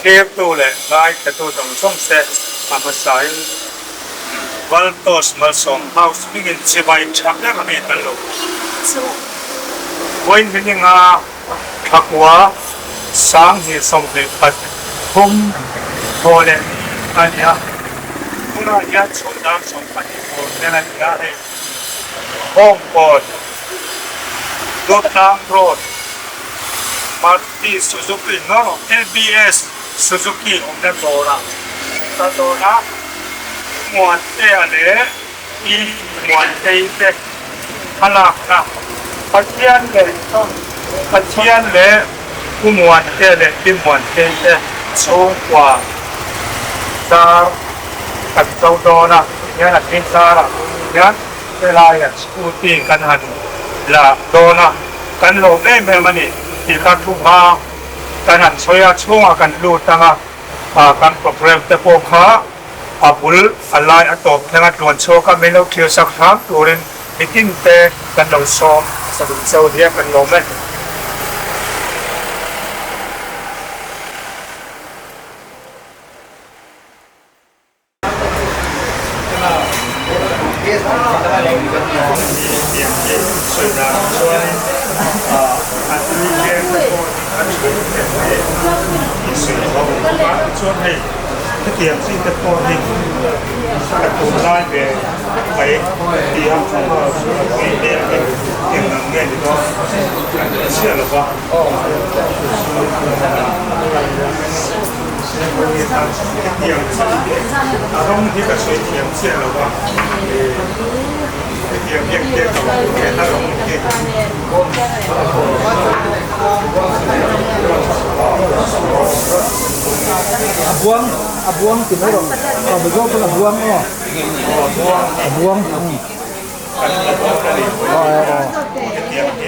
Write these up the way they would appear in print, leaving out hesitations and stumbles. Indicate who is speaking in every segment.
Speaker 1: Kiev tu le ngai ke tu dong som se ma pasai Valtos malsom house mingin chibai chak ya kami talo Point hininga thakwa sang hi som le pat hum thole ania kuna ya chondam som pat ko nela ya he Hong Kong Goknam Road Maruti Suzuki no LBS Suzuki omna Dora muat le I muat te halak na Patian le muat le ti muat te chokwa sa kat dona ya na tin sara ya ela ya skuti kan han la dona kan lo me mani ti ka tu ha kan han soya chunga kan lu tanga kan program te po kha apul alai atop tanga tuan so ka melo kio sak ham turin meeting te kan lo som sa dun so dia kan lo me tiệm sinh tập con hình tập cùng lai về phải đi học xong rồi cái đêm cái tiếng nghe thì có chưa là qua tiệm không thì cả suy tiệm chưa là qua tiệm việc tiệm của cái ta không tiệm abuang tinurong betul pun abuang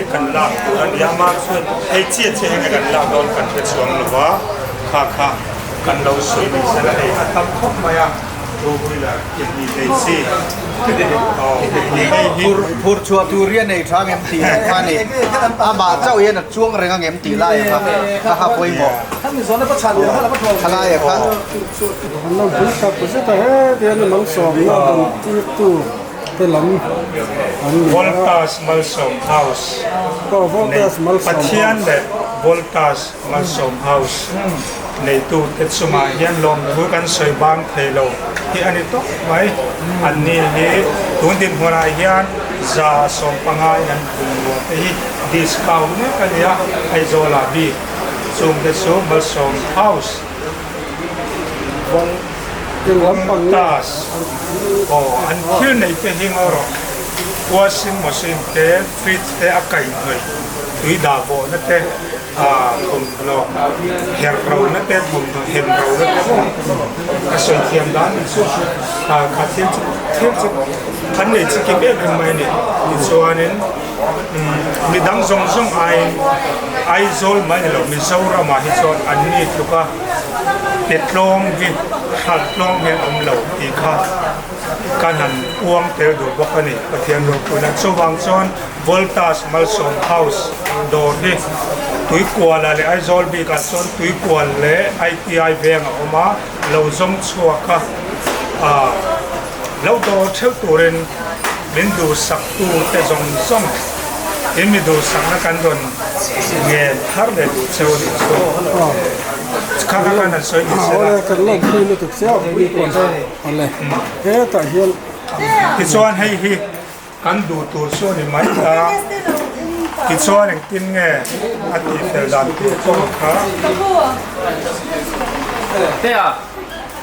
Speaker 1: kan lak kan dia maksud chia kan lak don kan pesuang lewa kha kan lo sui ni sana ai atam khop maya Rubila ini desi
Speaker 2: pur chua turian này thang em tì pha này bà cháu yên là chuông rồi ngang em tì lạiครับถ้าหาคุยหมดถ้ามีส่วนนั้นก็ชันเลยถ้าเราก็ทวงอะไรครับ
Speaker 3: เราดูกับผู้ช่วยเดี๋ยวน้องสอบเราที่ตู้เตลัง
Speaker 1: Voltas Malsom House
Speaker 3: ก็ Voltas Malsom
Speaker 1: Patian le Voltas Malsom House ในตู้เทศมาเฮียนลมดูกันสวยบางเทโลที่อันนี้ตกไว้อันนี้ตัวดินหัวไรเฮียนจะส่งปังไงนั้นคุณวัวที่ดิสคาวเนี่ยกันเนี่ยไอโซลาบีส่งเทศมาส่งเฮาส์ตัสโอ้อันที่ในเป็นหิงอรอวอชิงมอชิงเตฟริตเตอากาศเลยตุยดาโบนั่นเตผมเราเห็นเรานั่นเองผมเห็นเรานั่นเองกระสุนเทียมด้านสุดขาเทียมขันเนี่ยจะเก็บเองไหมเนี่ยส่วนนี้มีดังทรงไอโซลไหมเนี่ยเรามีเสาเรามาที่ส่วนอันนี้ทุกข์เด็ดลงวิหัดลงเห็นเราอีกค่ะการหันอ้วงเตลดูบอกกันนี่ประเทศเราคุณนักสว่างส่วน Voltas Malsom House โดดดิตุยกวนเลยไอโซลบีกันส่วนตุยกวนเลยไอทีไอเวียงออกมาเราส่งชัวค่ะเราโดดเท่าตัวเรนมินดูสักตัวแต่ส่งเอ็มดูสักนักการโดนเงินฮาร์เลดูเซลล์ดิโซ่ข้ากันนั่นสวยที่สุด
Speaker 3: เลยกันเล่นคุยเลยถูกเสียมีคนอะไรแต่เฮียน
Speaker 1: ที่ส่วนให้กันดูตัวส่วนนี้ไหมล่ะที่ส่วนหนึ่งกินไงอาทิตย์เดียวดันตัวส่วนขา
Speaker 2: เฮ้ย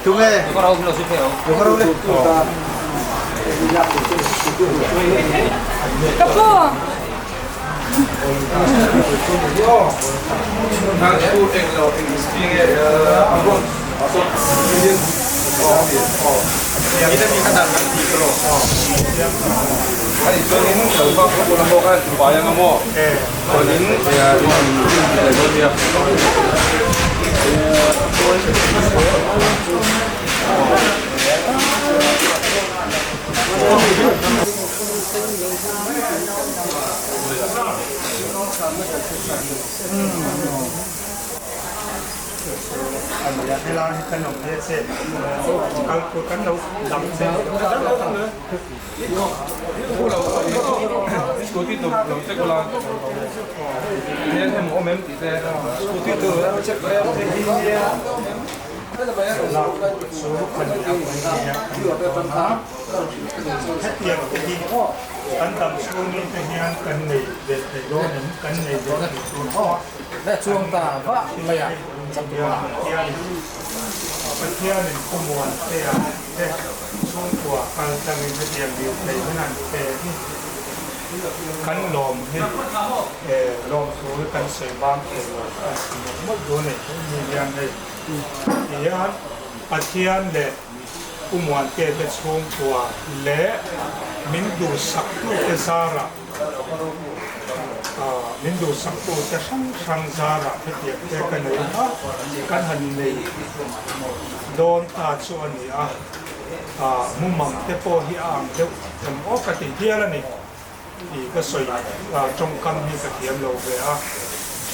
Speaker 2: จุงเอ้ยก็เราเราสุดเดียวก็เราเลย
Speaker 4: กระปุก
Speaker 2: kitaมีขนาดมัน4 กิโลอันนี้ตัวนี้มันเกิดว่าพวกเราบอกกันปล่อยยังงอตัวนี้เนี่ยอะไรตัวเดียว
Speaker 1: อันนี้ให้เราขนมเนี่ยเสร็จกันกูกันเราดำเสร็จ
Speaker 4: 스코티도 명색으로 얘는 오면 이제 스코티도 책 그래야
Speaker 1: เราสู้คนที่เนี่ยแค่เพียงที่กันดำช่วงนี้จะเฮียนกันในเด็ดในโลกนี้กันในเด็ดในช่วงพ่อ
Speaker 2: และช่วงตาพระไม่อยาก
Speaker 1: จังหวะเที่ยวประเทศหนึ่งขมวนเที่ยวเที่ยวช่วงตัวการจะมีเทียมวิวในนั้นเป็นกันลมนี่ลมสูงกันเสียบ้างเป็นหมดโดนเลยมีอย่างไรอย่างประเทศเนี่ยขมวนเที่ยวเป็นช่วงตัวและมินดูสักตัวเอซาระมินดูสักตัวจะช่างซาระที่เทียบเทียกันเลยกันหันเลยโดนตาชวนนี่มุมมองเทปโปที่อ่างเทปจำโอกติเทียแล้วนี่อีก็สวยจงกำนี่กระเทียมเราไป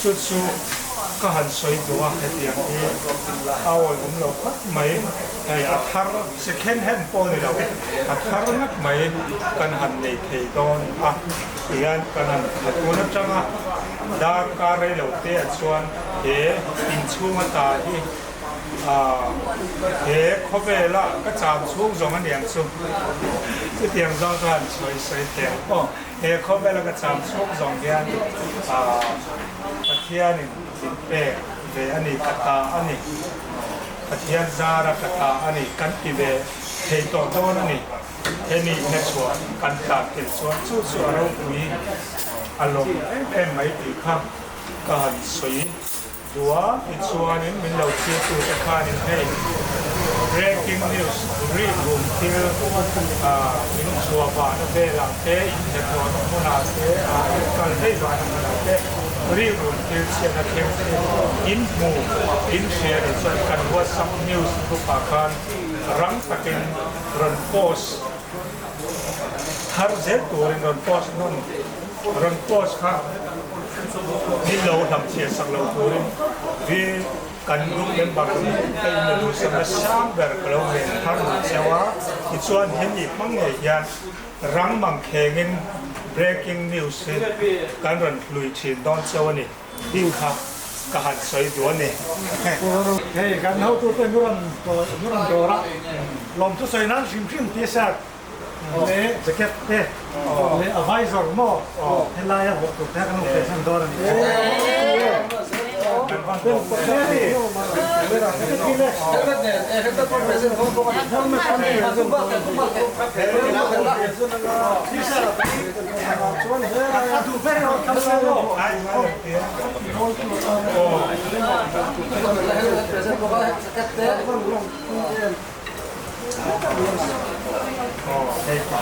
Speaker 1: สุดๆก็หันสวยตัวกระเทียมที่เอาผมเราพัดไหมไอ้อัฐารเซคันด์แฮนด์โปนี่เราอัฐารนักไหมกันหันในเทดอนเอียนกันหันตัวนักจังดาการเราเตะชวนอินชูมาตาที่เขาไปละก็จามช่วงสองอันเดียงสุดที่เตียงสองกันสวยเตียงเขาไปละก็จามช่วงสองเดียงประเทศนี่เป็นอันนี้กตาอันนี้ประเทศซาระกตาอันนี้กันที่เป็นเทโตโต้นั่นนี่นี่ในส่วนกันตาเป็นส่วนส่วนเราคุยอารมณ์ไม่ตีข้ามการสวยดัวอีกส่วนนึงมันเราเชื่อตัวจะขาดให้ breaking news รีบรุมที่มินชัวบานเบลังเตอินเทอร์โนมุนาเตการให้บานมุนาเตรีบรุมที่เชียร์นักเตะอินมูอินเชียร์ส่วนกันว่าซัมนิวส์ทุกปากันรังตะกินรันโพสฮาร์เซตัวรันโพสนั่นรันโพสครับนี่เราทำเชียร์สักเราตัวนี้ที่กันรุ่งเรืองบางทีไปมาดูสมัชชาแบบเราเห็นทางเชียวว่าอีกส่วนเห็นอีกมั้งเนี่ยยันรังมังเคงิน breaking news การรันลุยชีนตอนเช้านี่ดิ้งค่ะกหันสวยตัวนี่
Speaker 3: เฮ้ยกันเขาตัวเป็นนุ่นตัวละลมทุกส่วนนั้นชิมที่สักเนี่ยจะเก็บเนี่ยเนี่ย advisor มั่วเห็นไรอ่ะผมถูกแท้กันต้องเป็นสันโดนนี่เป็นประเทศที่เป็นที่แรกที่สุดส่วนเฮ้ยดูเพื่อนเราทำอะไร
Speaker 1: เฮ้ย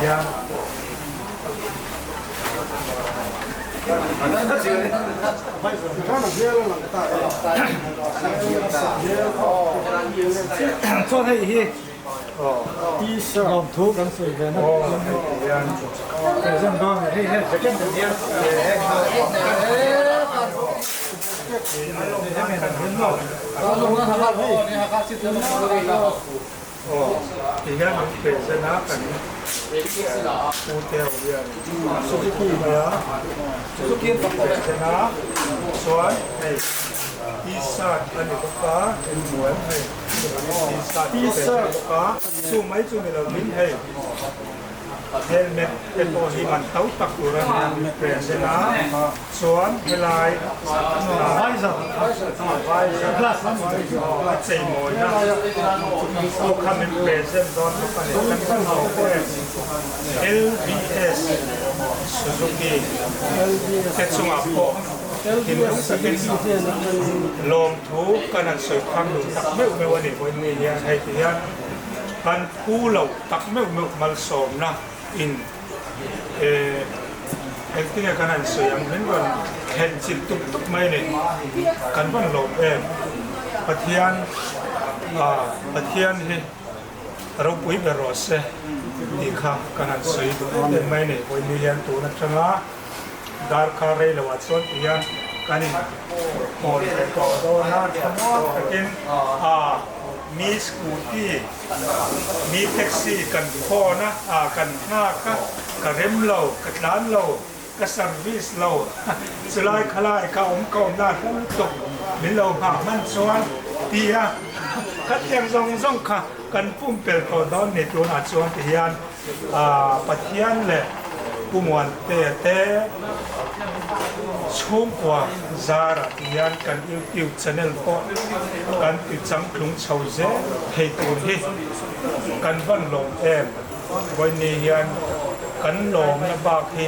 Speaker 1: ยัง
Speaker 3: 做他一一十号头刚睡的那，这么多，嘿嘿，这个怎么样？
Speaker 1: ที่แค่มันเป็นชนะกันปูเตียวเรียนสุขีเนื้อสุขีเป็นชนะส่วนอีสานอันนี้ก็ฟ้าเป็นหมวนให้อีสานเป็นฟ้าสู้ไม่สู้เราลิ้นให้เฮลเมตเป็นตัวที่มันเต้าตักตัวนั้นเป็นชนะส่วนเวลา
Speaker 3: ไว้สักกลาสมัน
Speaker 1: ใส่หมอนนะโอ้คำเป็นเป็นเส้นตอนนั้นเป็นขั้นตอน LBS Suzuki เทสุมาโปที่มันเป็นลมทุกขณะสุดคำหนึ่งตักไม่วันนี้วันนี้ยังให้ที่ยังการกู้เราตักไม่มาสมนะอินที่ขณะสุดยังเห็นว่าเห็นสิ่งตุกไม่เนี่ยกันว่าลมประเทศที่เราปุยเบรอสอีกครั้งขณะสุดยังไม่เนี่ยวันนี้ยังตัวนักชนะดาร์คาร์เรลวัตส่วนยังกันนี่ โอนไปก่อนโดนนั่นทั้งหมดกินมีสกูตี้มีแท็กซี่กันพอนะกันหน้ากันเร็มเรากันร้านเราก็เซอร์วิสเราสลายคลายเขาหน้าทั้งตกมีเราหามันส่วนดีอ่ะคัดยังส่งค่ะกันปุ่มเปิดตัวตอนนี้ตัวนัดส่วนที่ยันปัจจัยเลยผู้มวลเตะช่วงกว่าซาร์ที่ยันกันยูชแนลก็กันติดจังคลุงเฉาเจให้ตัวนี้กันวันลงวันนี้ยันกันลงนะบางที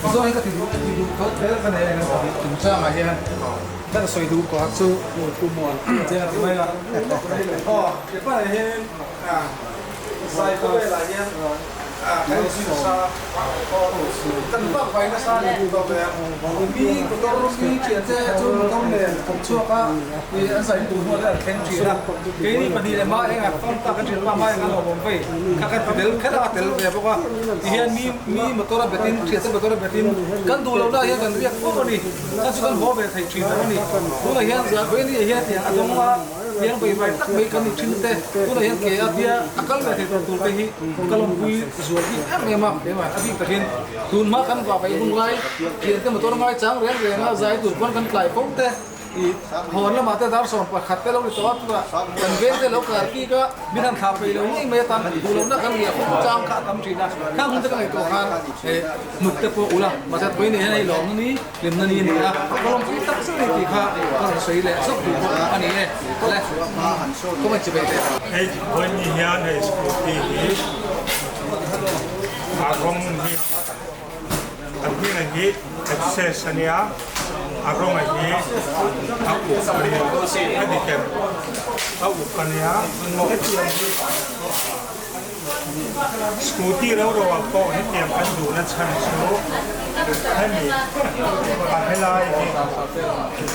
Speaker 4: So ini kan tidur kau kan ya kan sama aja kan. Dan so itu kau tu kumon. Jangan lupa ya. Oh, siapa yang saya kau lagi kan susah. Tanpa bayar sana itu kau ya. Ini betul ni cerita tu betul ni. Kau apa? Ini saya tu mau ada country lah. Ini pada dia mak yang apa tak country mak yang kalau Bombay. Kakak hotel kada hotel ya pokok. Dia ni betul betin cerita betul betin. Kan dulu dah ya kan dia kau ni. Kan suka bawa betin cerita ni. Dulu ya kau ini ya dia atau yang baik-baik tak baik kan cerita. Dulu yang kayak dia akal betin betul behi. Kalau bui zuagi memang abi terhin tun makan apa pun mulai kita motor mulai cang reng zai tu pun kan klai pom te hon la mate dar son pa khatte lo to tura kan gen te lo kar ki ka binan kha pe lo ni me tan du lo na kan ya pom cang kha tam china kan hun te kan to khan muk te po ula ma sa poi ni hai lo ni lim na ni ni la kolom ki tak sa ni ki kha kan sei le sok du ani ne le ko ma chi be te
Speaker 1: hey when you hear this agong ni abdi lagi akses ania agong lagi aku beri adikem aku kania etiam สกูตี้แล้วเราก็ให้เตรียมกันดูนะชั้นชูให้มีการให้ไล่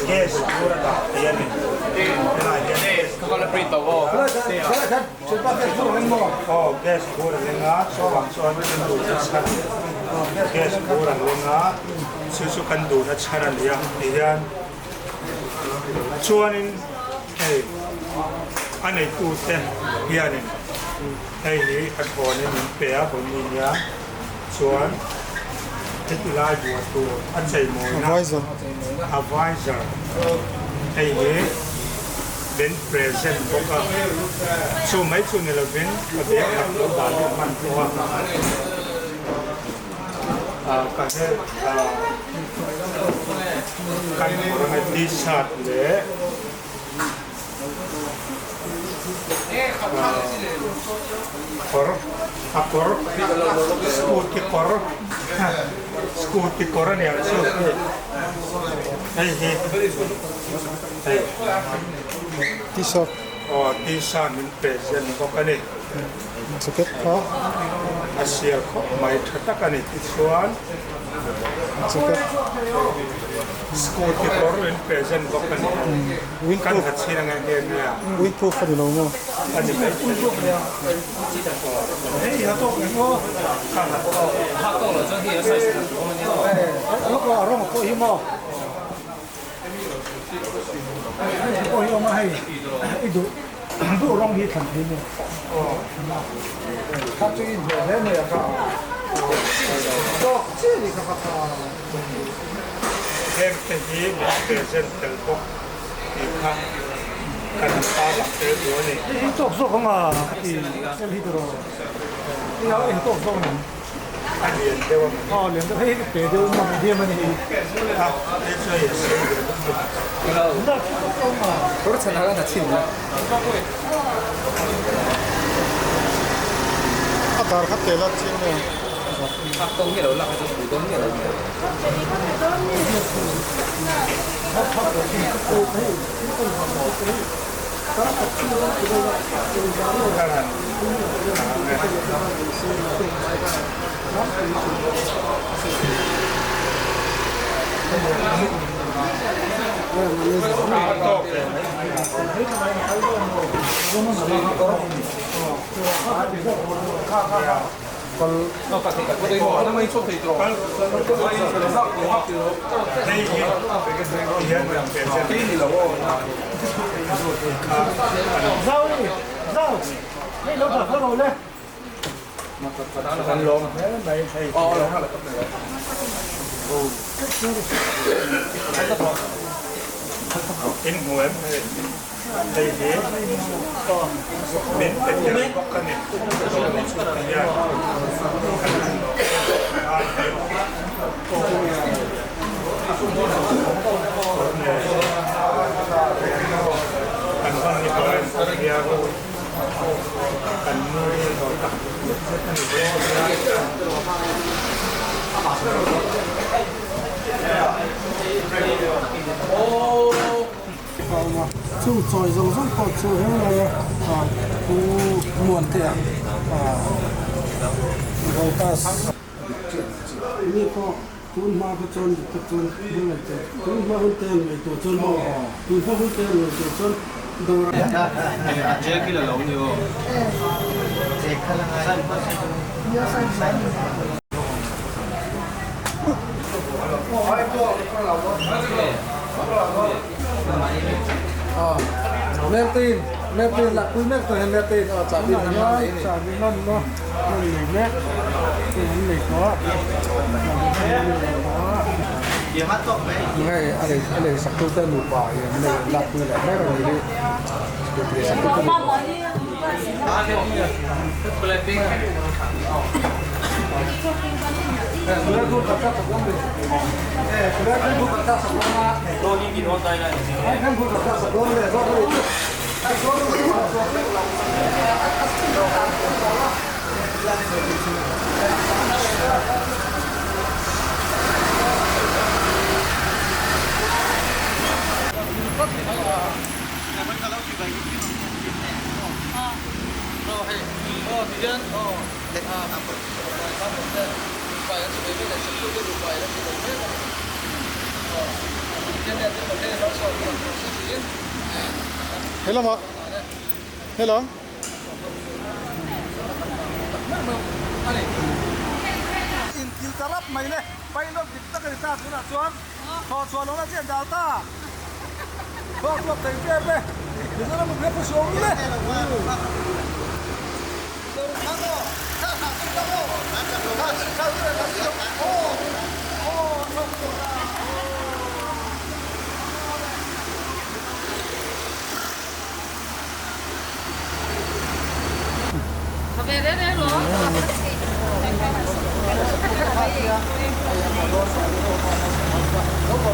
Speaker 1: เกสดูระดับเตียนให้ไล่เกส
Speaker 4: Kalau prito ko.
Speaker 3: ฉันก็เป็นผู้เล่นหมด
Speaker 1: ก็เกสดูระดับงาสว่างสว่างกันดูนะชั้นเกสดูระดับงาสุกันดูนะชั้นอะไรอย่างเดียนชวนนินอันไหนตูเตะเฮียนินไอ้นี่อันพอนี่มันเปียคนนี้เนี่ยชวนที่ไล่บัวตัวอันใส่หมอนนะ advisor ไอ้นี่เป็น present พวกช่วงไม่ช่วงนี้เราเป็นก็เดี๋ยวขับรถด่านมันเพราะว่าการที่การโควิดที่ชาติเลยkor skuti kor ne aso hey
Speaker 3: t-shirt
Speaker 1: t-shirt min present ko kani
Speaker 3: jacket ha
Speaker 1: asia ko mai thata kani tisuan
Speaker 3: jacket
Speaker 1: skuti kor min present ko kani kan hatsi na ngai ne
Speaker 3: windproof pa dilo mo
Speaker 1: ani kai
Speaker 3: hey ato ngo
Speaker 4: Hakong lo, so here size.
Speaker 3: ano ko arong ko himo ko himo ma hay idu du rong hi kan ni ne 갑자기 이제 내내 약간 또 찌리 같아
Speaker 1: hem te hi min present tel ko ikha kan pa la te do ni
Speaker 3: 또 없어 그마 이 셀리드로 이거 또 없어 그냥
Speaker 1: ani de wa
Speaker 3: 렌더 회의 배대 엄마 뒤에만 해
Speaker 1: ha eso es
Speaker 3: 나 엄마
Speaker 4: 그렇지 나가 나 친다.
Speaker 3: 아따 갔대 라 찍네
Speaker 4: Hakong ni lo la ka sa budong ni lo.
Speaker 1: kanan
Speaker 4: No ka tika ko mo na may so tro.
Speaker 1: hey yan ang present
Speaker 4: Ni lo.
Speaker 3: 자우리 자우 hey lo thật lo lên
Speaker 1: kan long
Speaker 4: Oh, lo ha la.
Speaker 1: in huem hey he min te tel ko kani ya kan bang ni kan dia ko kan ni ko ta
Speaker 3: chung choi rong rong ko chu he le ku muan te go tas ni ko tun ma ko chon ko chon ni te tun ma hun te ni to chon mo tun ma hun te ni to chon do
Speaker 4: Je ki lo lo ni wo.
Speaker 3: Mertin là quý mét của Mertin ở trả tiền năm nay trả tiền năm nó mình mét thì mình có ngay ada satu tan lupa ya này lạc người lại mét rồi đi để satu tan lupa Sudah tu kata sebelum ni. Sudah tu kata sebelum ni. Doni di hotel ni. Kan tu kata sebelum ni.
Speaker 2: Oh, hey. Oh, Tijan. Oh.
Speaker 5: Hello mo. Hello.
Speaker 2: in kiltarap mai le pailot dikta ka ta tuna chuan tho chuan ona chen dal ta ho klop tai pe pe dizana mo grepo shom le
Speaker 6: Về đây đây rồi.
Speaker 2: Đâu có